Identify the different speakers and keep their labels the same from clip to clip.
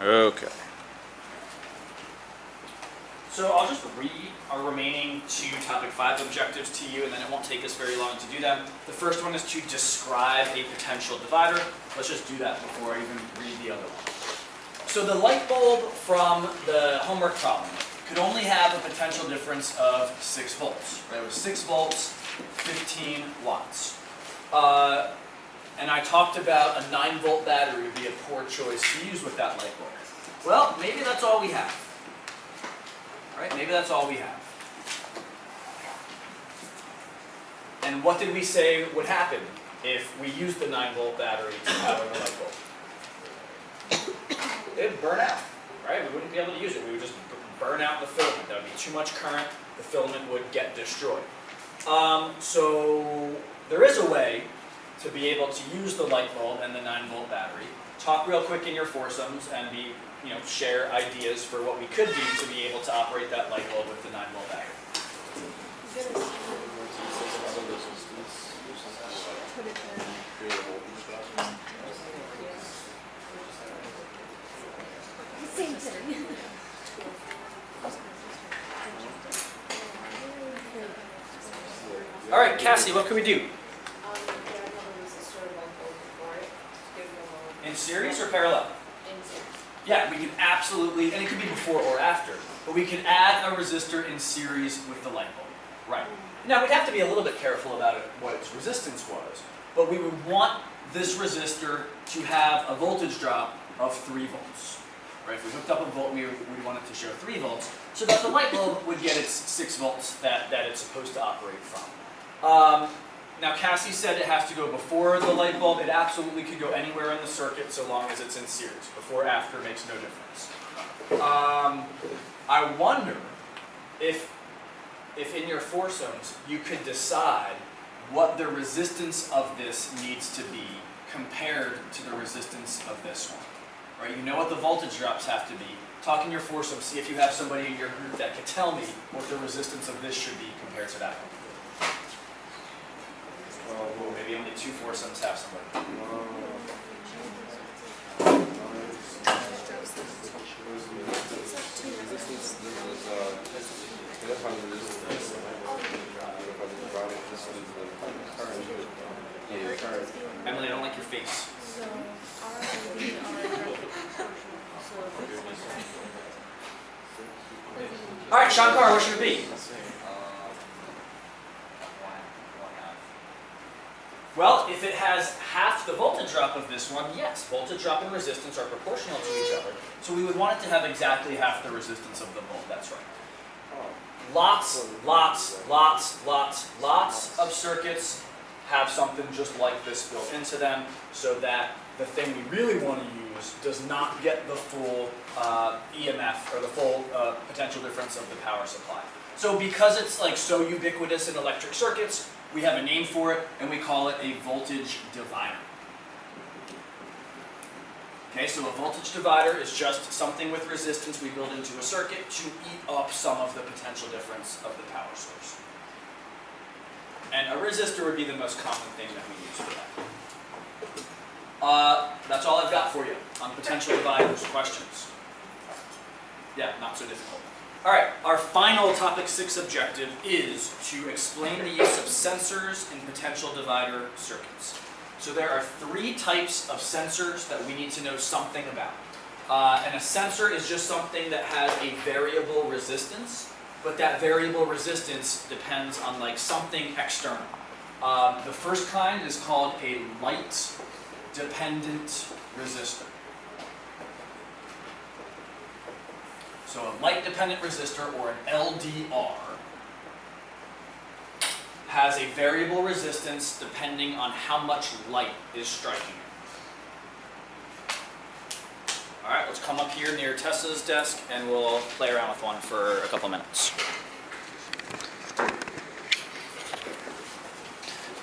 Speaker 1: Okay.
Speaker 2: So I'll just read our remaining 2 topic 5 objectives to you, and then it won't take us very long to do them. The first one is to describe a potential divider. Let's just do that before I even read the other one. So the light bulb from the homework problem could only have a potential difference of 6 volts. Right? It was 6 volts, 15 watts. And I talked about a 9-volt battery would be a poor choice to use with that light bulb. Well, maybe that's all we have. Right? Maybe that's all we have. And what did we say would happen if we used the 9-volt battery to power the light bulb? It would burn out, right? We wouldn't be able to use it. We would just burn out the filament. That would be too much current. The filament would get destroyed. So there is a way to be able to use the light bulb and the 9-volt battery. Talk real quick in your foursomes and share ideas for what we could do to be able to operate that light bulb with the 9-volt battery.
Speaker 3: Same thing.
Speaker 2: All right, Cassie, what can we do? In series or parallel?
Speaker 3: In series.
Speaker 2: Yeah, we can absolutely, and it could be before or after, but we can add a resistor in series with the light bulb. Right. Now, we'd have to be a little bit careful about what its resistance was, but we would want this resistor to have a voltage drop of 3 volts. Right? If we hooked up a volt, we want it to show 3 volts, so that the light bulb would get its 6 volts that it's supposed to operate from. Now, Cassie said it has to go before the light bulb. It absolutely could go anywhere in the circuit so long as it's in series. Before or after makes no difference. I wonder if in your foursomes you could decide what the resistance of this needs to be compared to the resistance of this one. Right? You know what the voltage drops have to be. Talk in your foursomes, see if you have somebody in your group that could tell me what the resistance of this should be compared to that one. Well, maybe only 2 foursomes have somebody. Emily, I don't like your face. All right, Shankar, what should it be? Well, if it has half the voltage drop of this one, yes, voltage drop and resistance are proportional to each other. So we would want it to have exactly half the resistance of the bulb, that's right. Lots of circuits have something just like this built into them so that the thing we really want to use does not get the full EMF or the full potential difference of the power supply. So because it's like so ubiquitous in electric circuits, we have a name for it, and we call it a voltage divider. Okay, so a voltage divider is just something with resistance we build into a circuit to eat up some of the potential difference of the power source. And a resistor would be the most common thing that we use for that. That's all I've got for you on potential dividers. Questions? Yeah, not so difficult. All right, our final topic 6 objective is to explain the use of sensors in potential divider circuits. So there are 3 types of sensors that we need to know something about. And a sensor is just something that has a variable resistance, but that variable resistance depends on like something external. The first kind is called a light-dependent resistor. So a light-dependent resistor, or an LDR, has a variable resistance depending on how much light is striking it. All right, let's come up here near Tessa's desk and we'll play around with one for a couple minutes.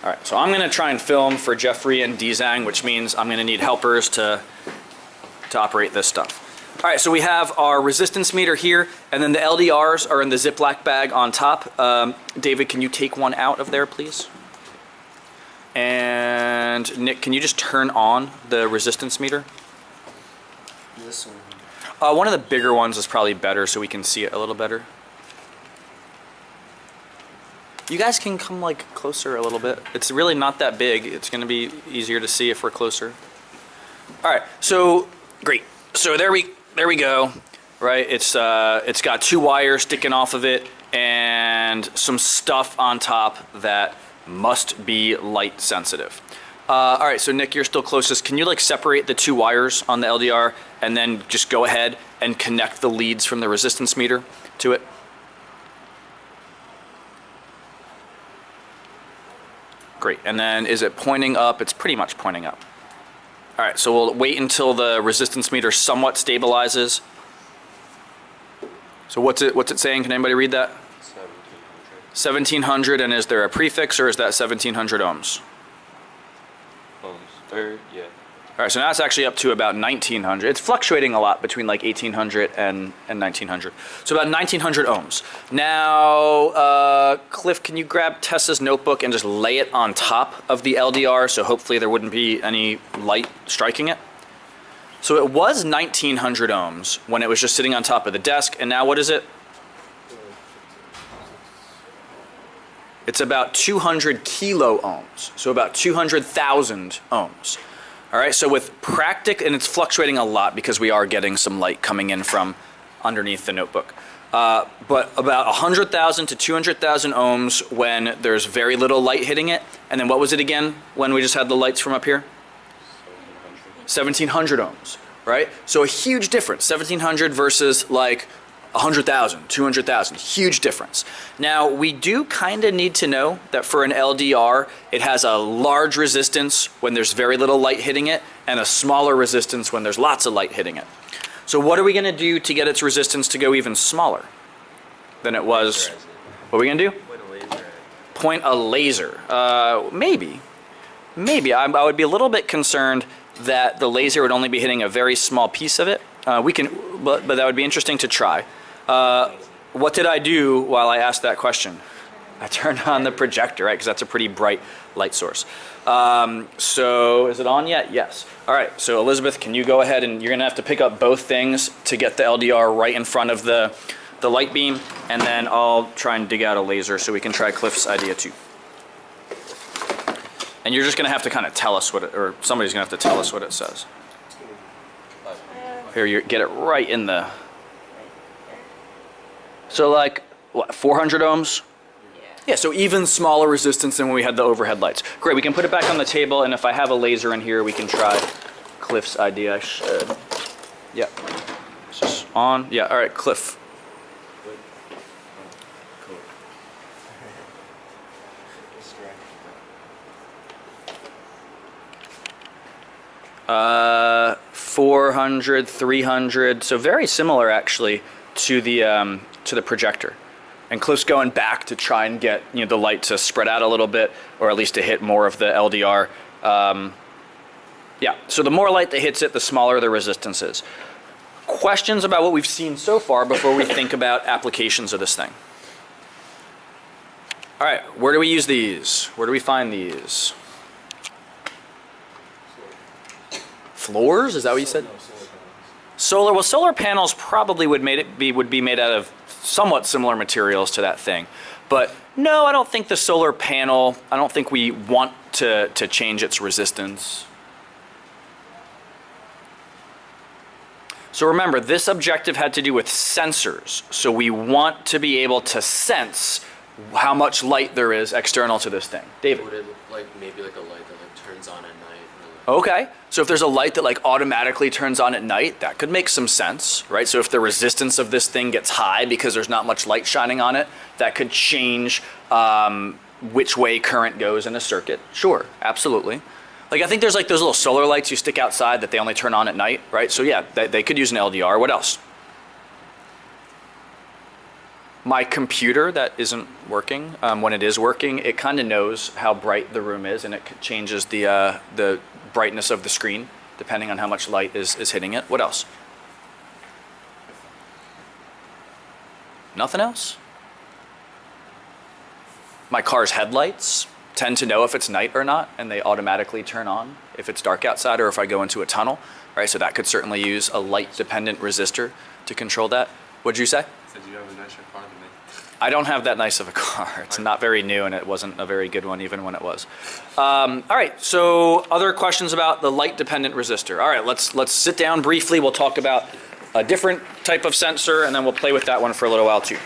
Speaker 2: All right, so I'm going to try and film for Jeffrey and Dzang, which means I'm going to need helpers to operate this stuff. All right, so we have our resistance meter here, and then the LDRs are in the Ziploc bag on top. David, can you take one out of there, please? And Nick, can you just turn on the resistance meter?
Speaker 4: Yeah.
Speaker 1: this one?
Speaker 4: One of the bigger ones is probably better so we can see it a little better. You guys can come like closer a little bit. It's really not that big. It's going to be easier to see if we're closer. All right, so great. So there we go. Right, it's got 2 wires sticking off of it and some stuff on top that must be light sensitive. All right, so Nick, you're still closest. Can you like separate the 2 wires on the LDR and then just go ahead and connect the leads from the resistance meter to it? Great, and then is it pointing up? It's pretty much pointing up. All right, so we'll wait until the resistance meter somewhat stabilizes. So what's it saying? Can anybody read that? 1700, and is there a prefix or is that 1700 ohms?
Speaker 1: Yeah.
Speaker 4: All right, so now it's actually up to about 1900. It's fluctuating a lot between like 1800 and 1900. So about 1900 ohms. Now, Cliff, can you grab Tessa's notebook and just lay it on top of the LDR so hopefully there wouldn't be any light striking it? So it was 1900 ohms when it was just sitting on top of the desk, and now what is it? It's about 200 kilo ohms, so about 200,000 ohms. All right, so with and it's fluctuating a lot because we are getting some light coming in from underneath the notebook. But about 100,000 to 200,000 ohms when there's very little light hitting it. And then what was it again when we just had the lights from up here? 1700 ohms, right? So a huge difference, 1700 versus like 100,000, 200,000, huge difference. Now, we do kind of need to know that for an LDR, it has a large resistance when there's very little light hitting it and a smaller resistance when there's lots of light hitting it. So what are we going to do to get its resistance to go even smaller than it was? What are we going to do? Point a laser. Maybe. I would be a little bit concerned that the laser would only be hitting a very small piece of it. But that would be interesting to try. What did I do while I asked that question? I turned on the projector, right? Because that's a pretty bright light source. So is it on yet? Yes. All right. So Elizabeth, can you go ahead and you're going to have to pick up both things to get the LDR right in front of the light beam, and then I'll try and dig out a laser so we can try Cliff's idea too. And you're just going to have to kind of tell us what it, or somebody's going to have to tell us what it says. Here, you get it right in the... So like, what, 400 ohms? Yeah, so even smaller resistance than when we had the overhead lights. Great, we can put it back on the table, and if I have a laser in here, we can try Cliff's idea. I should. Yeah. Is this on? Yeah, all right, Cliff. Cool. 400, 300, so very similar actually to the projector. And Cliff's going back to try and get the light to spread out a little bit, or at least to hit more of the LDR. Yeah, so the more light that hits it, the smaller the resistance is. Questions about what we've seen so far before we think about applications of this thing? All right, where do we use these? Where do we find these? Floors? Is that what you said? Solar. Well, solar panels probably would be made out of somewhat similar materials to that thing, but no, I don't think the solar panel. I don't think we want to change its resistance. So remember, this objective had to do with sensors. So we want to be able to sense how much light there is external to this thing. David.
Speaker 1: Would it look like maybe like a light that like turns on at night?
Speaker 4: Okay, so if there's a light that like automatically turns on at night, that could make some sense, right? So if the resistance of this thing gets high because there's not much light shining on it, that could change which way current goes in a circuit. Sure, absolutely. Like I think there's like those little solar lights you stick outside that they only turn on at night, right? So yeah, they could use an LDR. What else? My computer that isn't working, when it is working, it kind of knows how bright the room is, and it changes the brightness of the screen depending on how much light is hitting it. What else? Nothing else? My car's headlights tend to know if it's night or not, and they automatically turn on if it's dark outside or if I go into a tunnel, right? So that could certainly use a light-dependent resistor to control that. What'd you say?
Speaker 1: Said you have a nicer car than me.
Speaker 4: I don't have that nice of a car. It's not very new, and it wasn't a very good one even when it was. All right, so other questions about the light-dependent resistor? All right, let's sit down briefly. We'll talk about a different type of sensor, and then we'll play with that one for a little while too.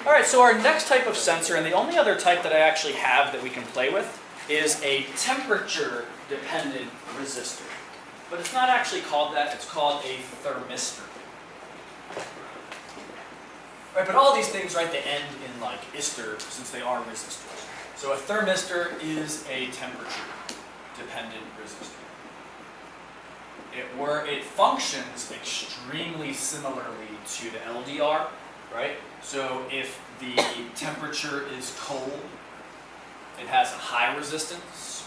Speaker 4: All right, so our next type of sensor, and the only other type that I actually have that we can play with, is a temperature-dependent resistor. But it's not actually called that, it's called a thermistor. Right, but all these things, right, they end in like ister since they are resistors. So a thermistor is a temperature-dependent resistor. It functions extremely similarly to the LDR, right? So if the temperature is cold, it has a high resistance.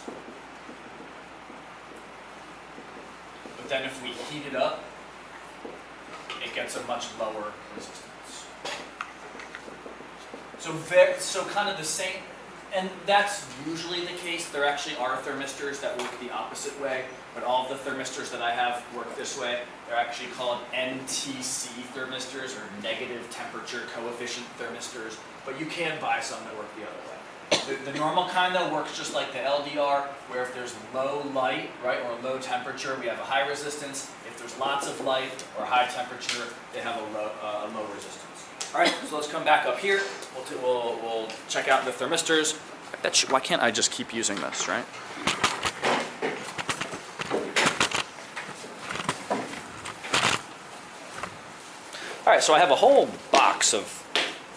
Speaker 4: But then if we heat it up, it gets a much lower resistance. So kind of the same, and that's usually the case. There actually are thermistors that work the opposite way, but all of the thermistors that I have work this way. They're actually called NTC thermistors, or negative temperature coefficient thermistors, but you can buy some that work the other way. The normal kind, though, works just like the LDR, where if there's low light, right, or low temperature, we have a high resistance. If there's lots of light or high temperature, they have a low resistance. All right, so let's come back up here. We'll check out the thermistors. Why can't I just keep using this, right? All right, so I have a whole box of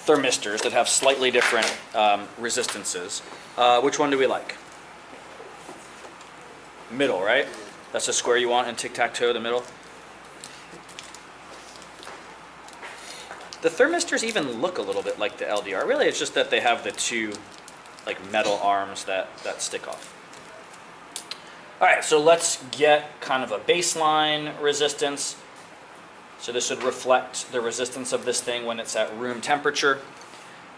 Speaker 4: thermistors that have slightly different resistances. Which one do we like? Middle, right? That's the square you want in tic-tac-toe, the middle. The thermistors even look a little bit like the LDR. Really, it's just that they have the two like metal arms that stick off. All right, so let's get kind of a baseline resistance. So this would reflect the resistance of this thing when it's at room temperature.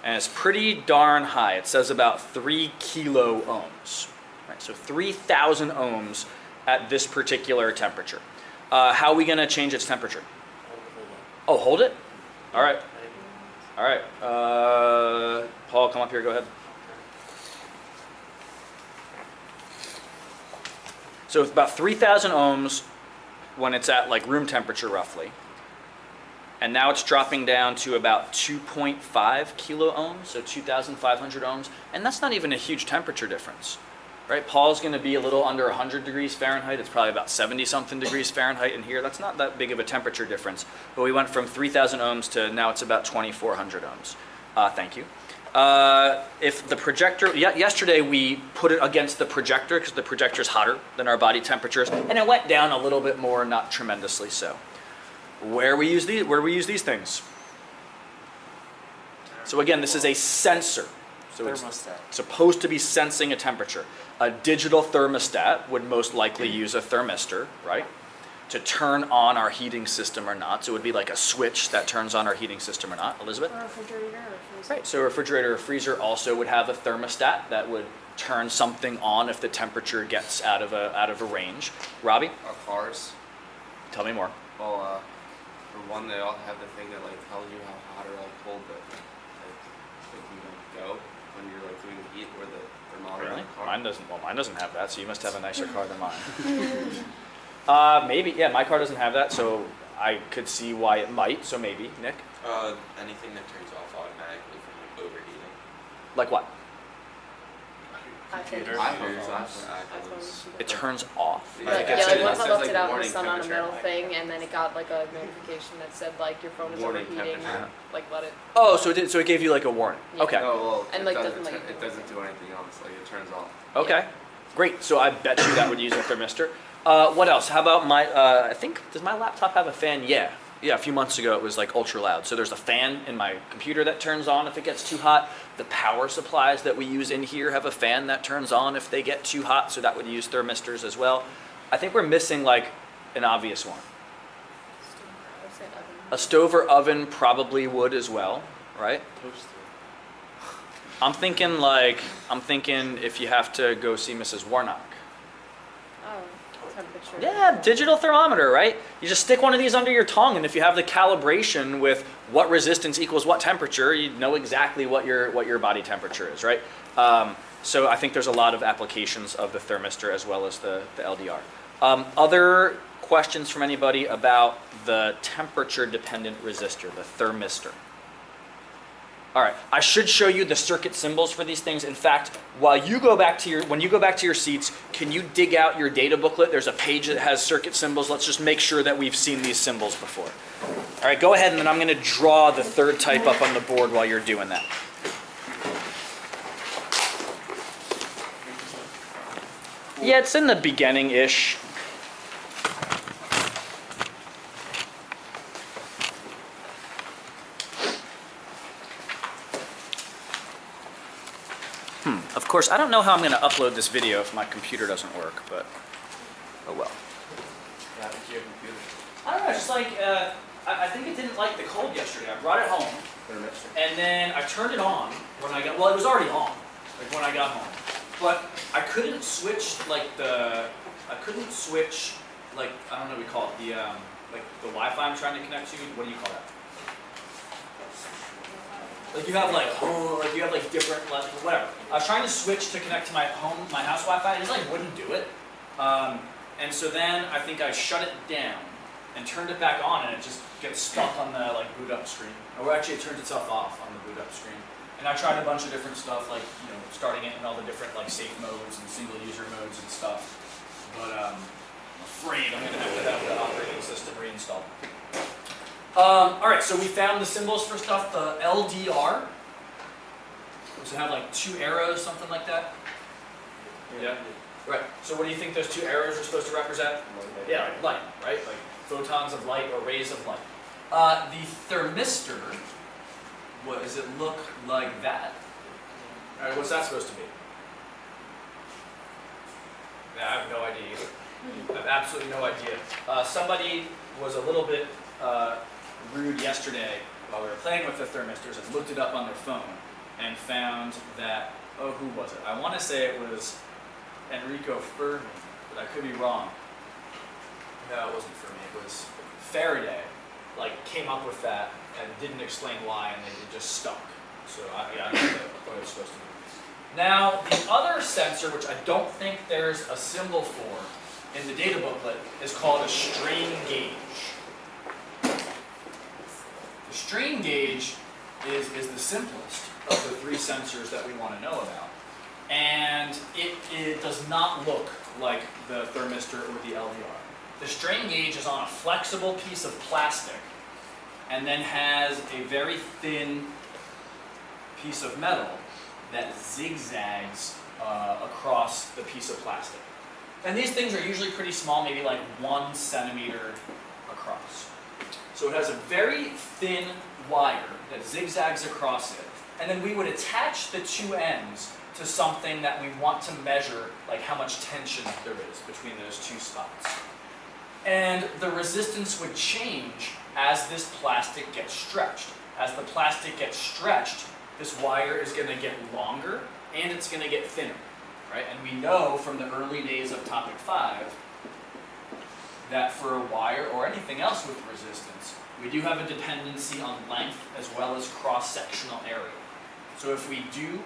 Speaker 4: And it's pretty darn high. It says about 3 kilo ohms. Right, so 3,000 ohms at this particular temperature. How are we going to change its temperature? Oh, hold it? All right. All right. Paul, come up here. Go ahead. So it's about 3,000 ohms when it's at like room temperature roughly. And now it's dropping down to about 2.5 kilo ohms, so 2,500 ohms. And that's not even a huge temperature difference, right? Paul's going to be a little under 100 degrees Fahrenheit. It's probably about 70-something degrees Fahrenheit in here. That's not that big of a temperature difference. But we went from 3,000 ohms to now it's about 2,400 ohms. Thank you. If the projector, yesterday we put it against the projector because the projector is hotter than our body temperatures, and it went down a little bit more, not tremendously so. Where do we use these things? So again, this is a sensor. So it's supposed to be sensing a temperature. A digital thermostat would most likely use a thermistor, right? To turn on our heating system or not. So it would be like a switch that turns on our heating system or not. Elizabeth?
Speaker 3: Or a refrigerator or a freezer.
Speaker 4: Right, so a refrigerator or freezer also would have a thermostat that would turn something on if the temperature gets out of a range. Robbie?
Speaker 1: Our cars.
Speaker 4: Tell me more.
Speaker 1: Well, for one, they all have the thing that like tells you how hot or like cold the like you go when you're like doing the heat or the thermometer in the car.
Speaker 4: Mine doesn't. Well, mine doesn't have that, so you must have a nicer car than mine. Maybe. Yeah, my car doesn't have that, so I could see why it might. So maybe, Nick.
Speaker 1: Anything that turns off automatically from like overheating.
Speaker 4: Like what?
Speaker 3: iPhone.
Speaker 1: iPhones.
Speaker 4: It turns off.
Speaker 1: Yeah,
Speaker 3: Like,
Speaker 1: it
Speaker 3: yeah,
Speaker 1: says-
Speaker 3: like once
Speaker 1: it
Speaker 3: I
Speaker 1: says,
Speaker 3: left
Speaker 1: like,
Speaker 3: it out in the
Speaker 1: warning
Speaker 3: sun on a
Speaker 1: temperature,
Speaker 3: metal
Speaker 1: like-
Speaker 3: thing, and then it got like a notification that said like your phone is
Speaker 1: Warning
Speaker 3: overheating.
Speaker 1: temperature.
Speaker 3: Like let it.
Speaker 4: Oh, so it gave you like a warning.
Speaker 3: Yeah.
Speaker 4: Okay.
Speaker 1: No, well,
Speaker 3: And,
Speaker 1: it
Speaker 3: like,
Speaker 1: doesn't,
Speaker 3: doesn't, like-
Speaker 1: it doesn't do anything else. Like it turns off.
Speaker 4: Okay. Great. So I bet you that would use a thermistor. What else? How about my? I think does my laptop have a fan? Yeah. Yeah, a few months ago it was like ultra loud. So there's a fan in my computer that turns on if it gets too hot. The power supplies that we use in here have a fan that turns on if they get too hot, so that would use thermistors as well. I think we're missing like an obvious one.
Speaker 3: I would say oven.
Speaker 4: A stove or oven probably would as well, right?
Speaker 1: Toaster.
Speaker 4: I'm thinking if you have to go see Mrs. Warnock.
Speaker 3: Oh, temperature.
Speaker 4: Yeah, digital thermometer, right? You just stick one of these under your tongue, and if you have the calibration with what resistance equals what temperature, you know exactly what your body temperature is, right? So I think there's a lot of applications of the thermistor as well as the LDR. Other questions from anybody about the temperature-dependent resistor, the thermistor? All right, I should show you the circuit symbols for these things. In fact, when you go back to your seats, can you dig out your data booklet? There's a page that has circuit symbols. Let's just make sure that we've seen these symbols before. All right, go ahead, and then I'm going to draw the third type up on the board while you're doing that. Yeah, it's in the beginning-ish. Of course, I don't know how I'm going to upload this video if my computer doesn't work, but oh well.
Speaker 1: Yeah, I think you have a computer.
Speaker 2: I don't know, just like, I think it didn't like the cold yesterday. I brought it home,
Speaker 1: Thermistor.
Speaker 2: and then I turned it on when I got, well, it was already on, like when I got home. But I couldn't switch, like, I don't know what we call it, like the Wi-Fi I'm trying to connect to. What do you call that? Like you have different, like, whatever. I was trying to switch to connect to my house Wi-Fi, and it just like wouldn't do it. And so then I think I shut it down and turned it back on, and it just gets stuck on the like boot up screen. Or actually, it turns itself off on the boot up screen. And I tried a bunch of different stuff, like starting it in all the different like safe modes and single user modes and stuff. But I'm afraid I'm gonna have to have the operating system reinstalled. All right, so we found the symbols for stuff. The LDR, which have like 2 arrows, something like that. Yeah. Right. So what do you think those 2 arrows are supposed to represent? Yeah, like light, right? Like photons of light or rays of light. The thermistor, what does it look like that? All right, what's that supposed to be? Yeah, I have no idea either. I have absolutely no idea. Somebody was a little bit rude yesterday while we were playing with the thermistors and looked it up on their phone and found that, oh, who was it? I want to say it was Enrico Fermi, but I could be wrong. No, it wasn't Fermi. It was Faraday. Like came up with that and didn't explain why, and it just stuck. So I don't know what it's supposed to be. Now the other sensor, which I don't think there's a symbol for in the data booklet, is called a strain gauge. The strain gauge is the simplest of the 3 sensors that we want to know about. And it does not look like the thermistor or the LDR. The strain gauge is on a flexible piece of plastic and then has a very thin piece of metal that zigzags across the piece of plastic. And these things are usually pretty small, maybe like 1 centimeter across. So it has a very thin wire that zigzags across it. And then we would attach the 2 ends to something that we want to measure, like how much tension there is between those 2 spots. And the resistance would change as this plastic gets stretched. As the plastic gets stretched, this wire is going to get longer and it's going to get thinner, right? And we know from the early days of Topic 5 that for a wire or anything else with resistance, we do have a dependency on length as well as cross-sectional area. So if we do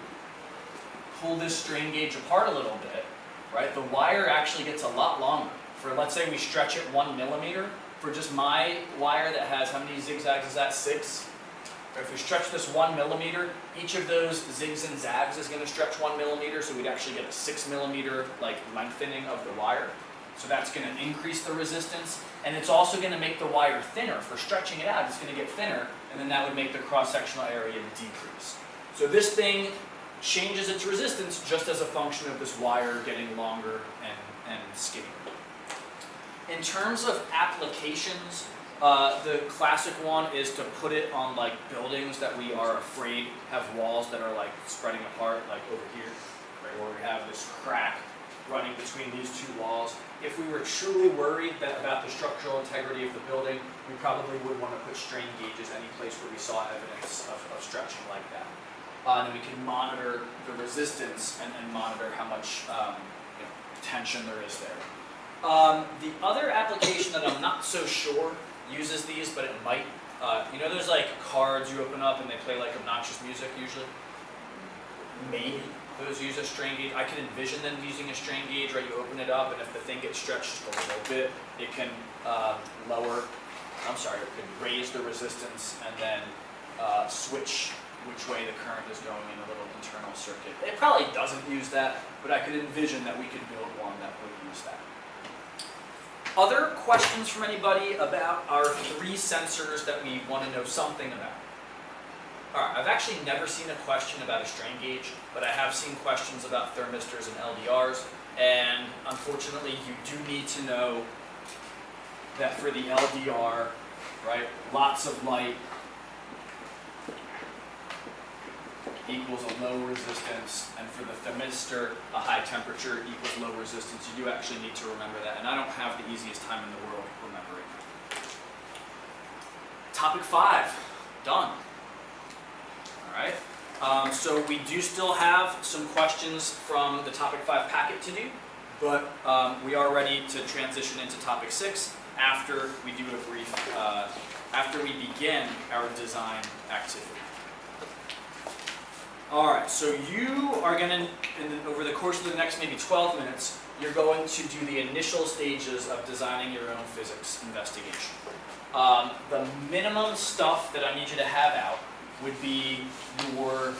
Speaker 2: pull this strain gauge apart a little bit, right, the wire actually gets a lot longer. For let's say we stretch it 1 millimeter, for just my wire that has, how many zigzags is that, 6? Or if we stretch this 1 millimeter, each of those zigs and zags is going to stretch 1 millimeter, so we'd actually get a 6 millimeter like lengthening of the wire. So that's going to increase the resistance, and it's also going to make the wire thinner. For stretching it out, it's going to get thinner, and then that would make the cross-sectional area decrease. So this thing changes its resistance just as a function of this wire getting longer and skinnier. In terms of applications, the classic one is to put it on like buildings that we are afraid have walls that are like spreading apart, like over here, right, where we have this crack running between these two walls. If we were truly worried about the structural integrity of the building, we probably would want to put strain gauges any place where we saw evidence of stretching like that. And then we can monitor the resistance and monitor how much tension there is there. The other application that I'm not so sure uses these, but it might, there's like cards you open up and they play like obnoxious music usually. Maybe those use a strain gauge. I can envision them using a strain gauge, right? You open it up and if the thing gets stretched a little bit, it can it can raise the resistance and then switch which way the current is going in a little internal circuit. It probably doesn't use that, but I could envision that we could build one that would use that. Other questions from anybody about our 3 sensors that we want to know something about? Alright, I've actually never seen a question about a strain gauge, but I have seen questions about thermistors and LDRs, and unfortunately you do need to know that for the LDR, right, lots of light equals a low resistance, and for the thermistor, a high temperature equals low resistance. You do actually need to remember that, and I don't have the easiest time in the world remembering that. Topic 5, done. Alright, so we do still have some questions from the topic 5 packet to do, but we are ready to transition into topic 6 after we do a brief, after we begin our design activity. Alright, so you are going to, over the course of the next maybe 12 minutes, you're going to do the initial stages of designing your own physics investigation. The minimum stuff that I need you to have out would be your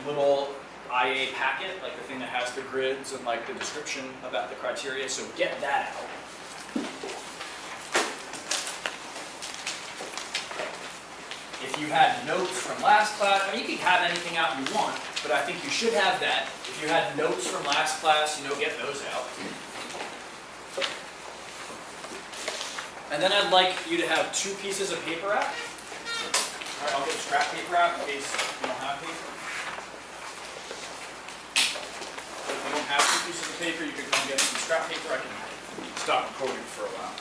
Speaker 2: little IA packet, like the thing that has the grids and the description about the criteria, so get that out. If you had notes from last class, I mean, you can have anything out you want, but I think you should have that. If you had notes from last class, get those out. And then I'd like you to have 2 pieces of paper out. All right, I'll get scrap paper out in case you don't have paper. If you don't have 2 pieces of paper, you can come get some scrap paper. I can stop recording for a while.